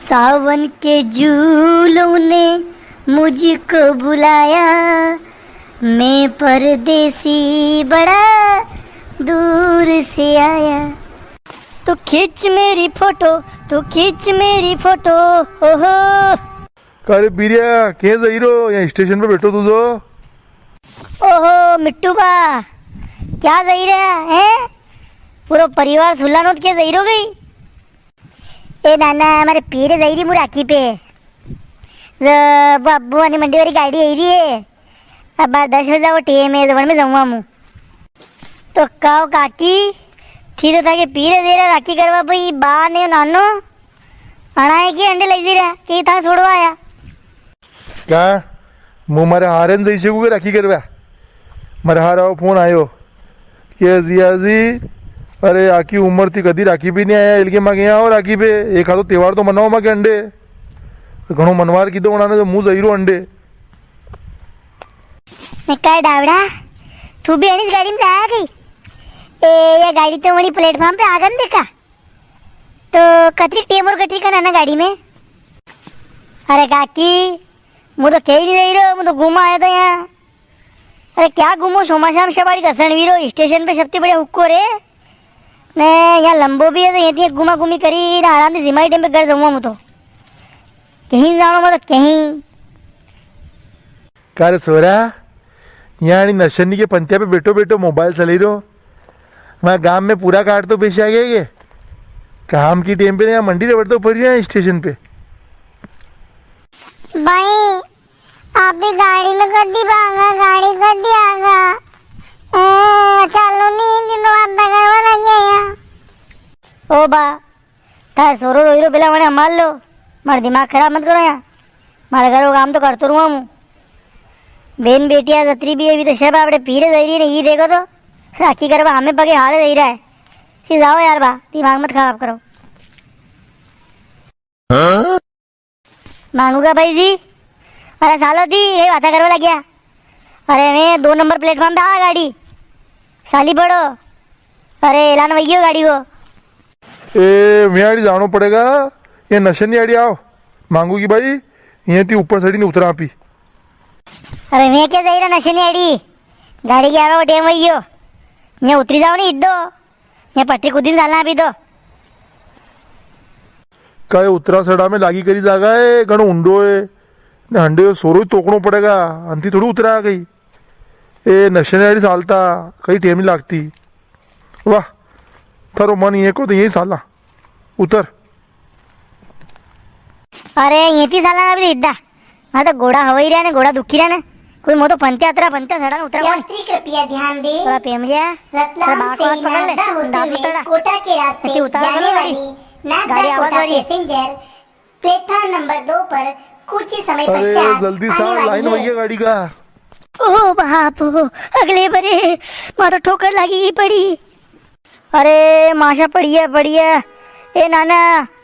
सावन के झूलों ने मुझको बुलाया, मैं परदेसी बड़ा दूर से आया। तो खींच मेरी फोटो, तो खींच मेरी फोटो। हो अरे बिरिया के जाई रो या स्टेशन पे बैठो तुझो। ओहो मिट्टू बा, क्या जाई रहा है? पूरा परिवार सुल्लानो के जाई रो गई। ए नाना हमारे पीरे जाई रही मुझे राखी पे। बाबू आणि मंडी वाली गाड़ी आई रही है। अब 10 बजे वो टेम है जवन में जाऊँगा मुँह तो काओ काकी थी तो था कि पीरे दे रहा राखी करवा भाई बा ने नानो आना है कि अंडे लग रहा कि था छोड़वा आया का मु मारे हारेन जाई शकू के राखी करवा। मारे हारा फोन आयो के जियाजी अरे आकी उम्र थी कदी राखी भी नहीं आया इलके मांगे आओ राखी पे एक आधो त्योहार तो मनाओ मांगे अंडे घणो मनवार कीधो उन्होंने जो मुँह जईरो अंडे। काय डावड़ा तू भी अनिस गाड़ी में आया गई ए या गाड़ी तो वही प्लेटफॉर्म पे आगन देखा तो कतरी टेम और कतरी का नाना गाड़ी में। अरे काकी मुझे तो कहीं नहीं रही रो मुझे तो घूमा आया था यहाँ। अरे क्या घूमो सोमा शाम शबाड़ी घसण वीरो स्टेशन पे सबसे बढ़िया हुक्को रे ने यहाँ लंबो भी है तो यहाँ घुमा घूमी करी ना आराम से जिमाई टाइम पे घर जाऊँगा मैं तो कहीं जानो मतलब कहीं। कारे सोरा यहाँ नशनी के पंत्या पे बैठो बैठो मोबाइल चले रो मैं गांव में पूरा काट तो पेश आ गया ये काम की टाइम पे यहाँ मंडी रबड़ तो पड़ी है स्टेशन पे। भाई आप भी गाड़ी में कर दी बागा गाड़ी कर दी आगा चालो नहीं दिन तो आता करवा लगे यहाँ। ओ बा था सोरो रोईरो पेला मैंने मार लो मारा दिमाग खराब मत करो यहाँ मारे घरों काम तो करतो रहूँ हूँ। बेन बेटिया जतरी भी अभी तो सब आपने पीरे दे रही है ये देखो तो राखी करवा हमें पगे हारे दे रहा है। फिर जाओ यार बा दिमाग मत खराब करो। मांगूगा भाई जी अरे सालो दी ये बात करवा लग गया। अरे मैं 2 नंबर प्लेटफॉर्म पे आ गाड़ी साली पड़ो अरे एलान वही गाड़ी को ए मैं आड़ी जानो पड़ेगा ये नशनी आड़ी आओ मांगू की भाई ये थी ऊपर सड़ी नहीं उतरा पी। अरे मैं क्या जाई रहा नशनी आड़ी गाड़ी के आवा टेम वही हो मैं उतरी जाओ नहीं इद्दो मैं पट्टी कुछ दिन डालना अभी तो काय उतरा सड़ा में लागी करी जागा है घणो ऊंडो है ने हंडे सोरो ही तोकनो पड़ेगा अंती थोड़ी उतरा आ गई ए नशे आड़ी सालता कहीं टेम ही लागती वाह थारो मन ये को तो यही साला उतर। अरे ये थी साला अभी इद्दा हाँ तो घोड़ा हवाई रहा ना घोड़ा दुखी रहा ना कोई मोतो पंत्या सड़ा उतरा यात्री कृपया ध्यान दें थोड़ा पेम लिया रतलाम से नागदा होते हुए कोटा के रास्ते जाने वाली Nagda Kota passenger platform number 2 पर कुछ ही समय अरे पश्चात जल्दी सा आने वाली लाइन है। वही है गाड़ी का। ओ बाप अगले बरे मारो ठोकर लगी पड़ी। अरे माशा पड़ी है ए नाना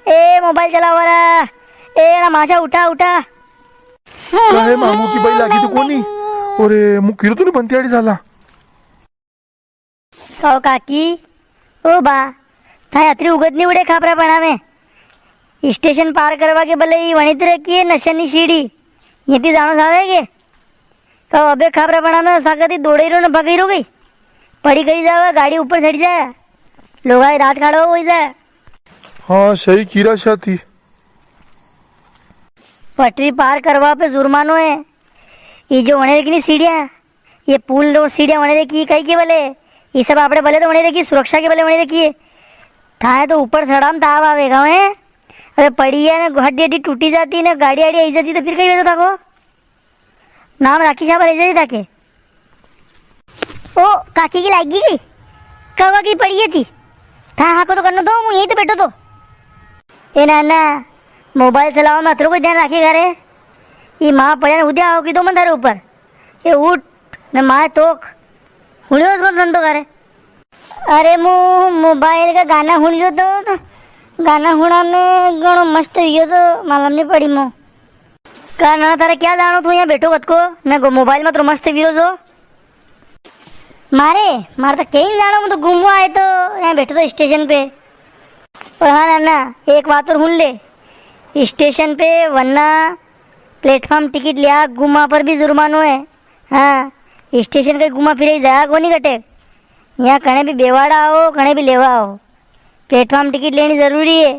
ए मोबाइल चला वाला ए ना माशा उठा उठा काहे मामू की बाई लागी तो कोनी अरे मुख किरो तो नहीं बनती आड़ी साला। कहो काकी ओ बा था यात्री उगत नहीं उड़े खापरा पड़ा में स्टेशन पार करवा के भले ही वहीं तरह की है नशनी सीढ़ी ये थी जानो सावेगे कहो अबे खापरा पड़ा में सागती दौड़े रो ना भगई रो गई पड़ी गई जावा गाड़ी ऊपर चढ़ जाए लोग आए रात खड़ा हो जाए। हाँ सही कीरा शाह थी पटरी पार करवा पे जुर्मानो है ये जो वने की सीढ़िया ये पुल और सीढ़िया वने रखी कई के भले ये सब आपने भले तो वने रखी सुरक्षा के भले वने रखी था तो ऊपर सड़ाम ताव आवेगा है। अरे पड़ी है ना हड्डी हड्डी टूटी जाती ना गाड़ी आड़ी आई जाती तो फिर कहीं वजह था को नाम राखी साहब आई जाती था के ओ काकी की लागी गई कवा की पड़ी है थी था हाँ को तो करना दो यही तो बैठो तो ए नाना मोबाइल चलाओ में अतरो को ध्यान रखेगा रे ये माँ पड़े उद्या आओगी तो मन थारे ऊपर ये उठ न माँ तोक हुड़ियो उसको धंधो करे। अरे मु मोबाइल का गाना हुड़ियो तो गाना हुड़ा में गणो मस्त हुई तो मालूम नहीं पड़ी मु का ना तारे क्या जानो तू यहाँ बैठो कत को न मोबाइल में तो मस्त वीरो जो मारे तो कहीं जानो मु तो घूमवा आए तो यहाँ बैठो तो स्टेशन पे। और हाँ नाना एक बात और सुन ले स्टेशन पे, वरना प्लेटफॉर्म टिकट लिया घुमा पर भी जुर्मानो है। हाँ, स्टेशन कहीं घुमा फिरे जाया को नहीं कटे। यहाँ कहीं भी बेवाड़ा आओ, कहीं भी लेवा आओ, प्लेटफॉर्म टिकट लेनी ज़रूरी है।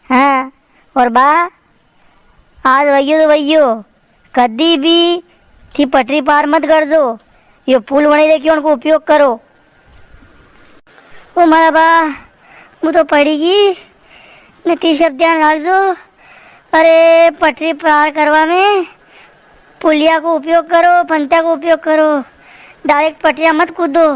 हाँ, और बा आज वैयो तो वैयो कदी भी थी पटरी पार मत कर दो। ये पुल बने देखिए उनको उपयोग करो। ओ मारा बा मुँह तो पड़ेगी नती शब्द ध्यान रख दो। अरे पटरी पार करवा में पुलिया को उपयोग करो, पंता को उपयोग करो, डायरेक्ट पटरिया मत कूदो।